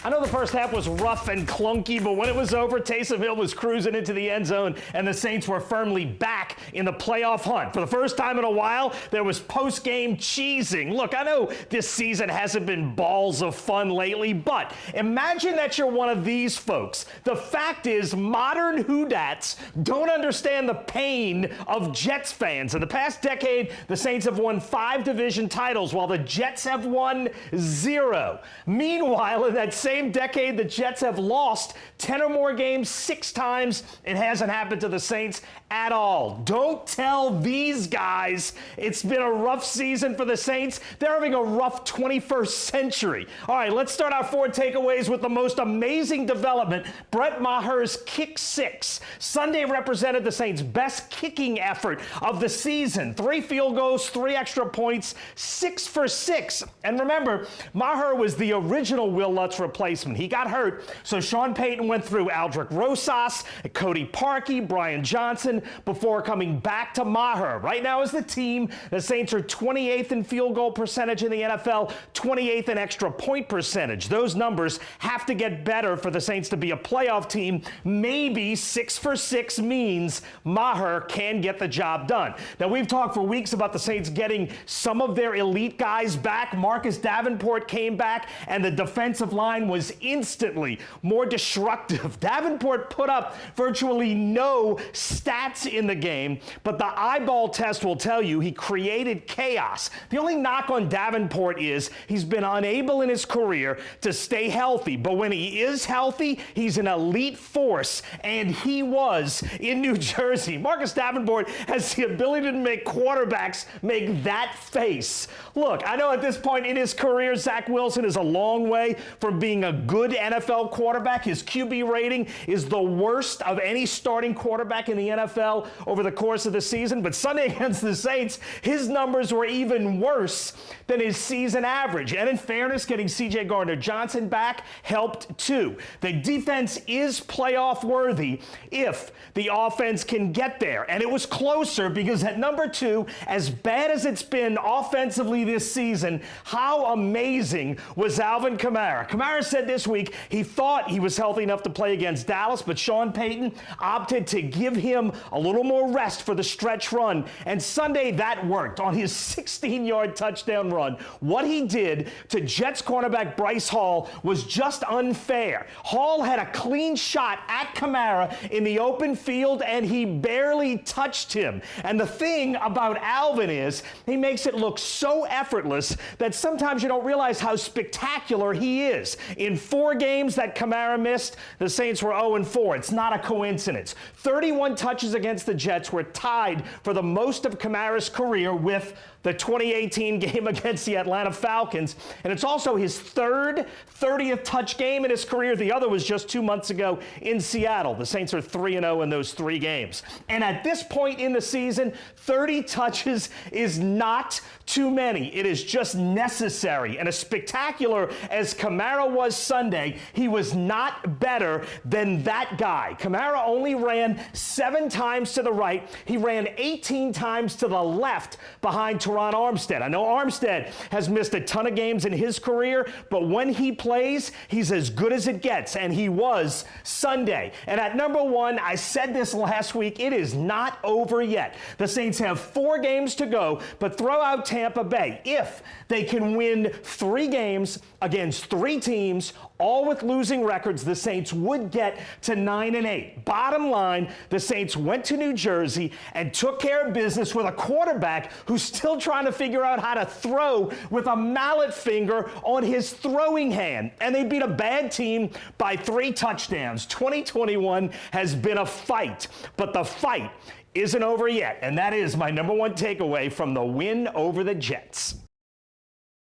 I know the first half was rough and clunky, but when it was over, Taysom Hill was cruising into the end zone, and the Saints were firmly back in the playoff hunt. For the first time in a while, there was post-game cheesing. Look, I know this season hasn't been balls of fun lately, but imagine that you're one of these folks. The fact is, modern Whodats don't understand the pain of Jets fans. In the past decade, the Saints have won 5 division titles, while the Jets have won 0. Meanwhile, in that same decade, the Jets have lost 10 or more games 6 times. It hasn't happened to the Saints at all. Don't tell these guys it's been a rough season for the Saints. They're having a rough 21st century. All right, let's start our 4 takeaways with the most amazing development. Brett Maher's kick 6. Sunday represented the Saints' best kicking effort of the season. 3 field goals, 3 extra points, 6 for 6. And remember, Maher was the original Will Lutz replacement. He got hurt, so Sean Payton went through Aldrick Rosas, Cody Parkey, Brian Johnson before coming back to Maher. Right now as the team, the Saints are 28th in field goal percentage in the NFL, 28th in extra point percentage. Those numbers have to get better for the Saints to be a playoff team. Maybe 6 for 6 means Maher can get the job done. Now, we've talked for weeks about the Saints getting some of their elite guys back. Marcus Davenport came back, and the defensive line was instantly more destructive. Davenport put up virtually no stats in the game, but the eyeball test will tell you he created chaos. The only knock on Davenport is he's been unable in his career to stay healthy, but when he is healthy, he's an elite force, and he was in New Jersey. Marcus Davenport has the ability to make quarterbacks make that face. Look, I know at this point in his career, Zach Wilson is a long way from being a good NFL quarterback. His QB rating is the worst of any starting quarterback in the NFL over the course of the season. But Sunday against the Saints, his numbers were even worse than his season average. And in fairness, getting C.J. Gardner-Johnson back helped too. The defense is playoff worthy if the offense can get there. And it was closer because at number 2, as bad as it's been offensively this season, how amazing was Alvin Kamara? Kamara said this week he thought he was healthy enough to play against Dallas, but Sean Payton opted to give him a little more rest for the stretch run. And Sunday, that worked on his 16-yard touchdown run. What he did to Jets cornerback Bryce Hall was just unfair. Hall had a clean shot at Kamara in the open field, and he barely touched him. And the thing about Alvin is he makes it look so effortless that sometimes you don't realize how spectacular he is. In 4 games that Kamara missed, the Saints were 0-4. It's not a coincidence. 31 touches against the Jets were tied for the most of Kamara's career with the 2018 game against the Atlanta Falcons. And it's also his 3rd 30th touch game in his career. The other was just 2 months ago in Seattle. The Saints are 3-0 in those 3 games. And at this point in the season, 30 touches is not too many. It is just necessary. And as spectacular as Kamara was Sunday, he was not better than that guy. Kamara only ran 7 times to the right. He ran 18 times to the left behind Teron Armstead. I know Armstead has missed a ton of games in his career, but when he plays, he's as good as it gets, and he was Sunday. And at number 1, I said this last week, it is not over yet. The Saints have 4 games to go, but throw out Tampa Bay. If they can win 3 games against 3 teams, all with losing records, the Saints would get to 9-8. Bottom line, the Saints went to New Jersey and took care of business with a quarterback who's still trying to figure out how to throw with a mallet finger on his throwing hand. And they beat a bad team by 3 touchdowns. 2021 has been a fight, but the fight isn't over yet. And that is my number 1 takeaway from the win over the Jets.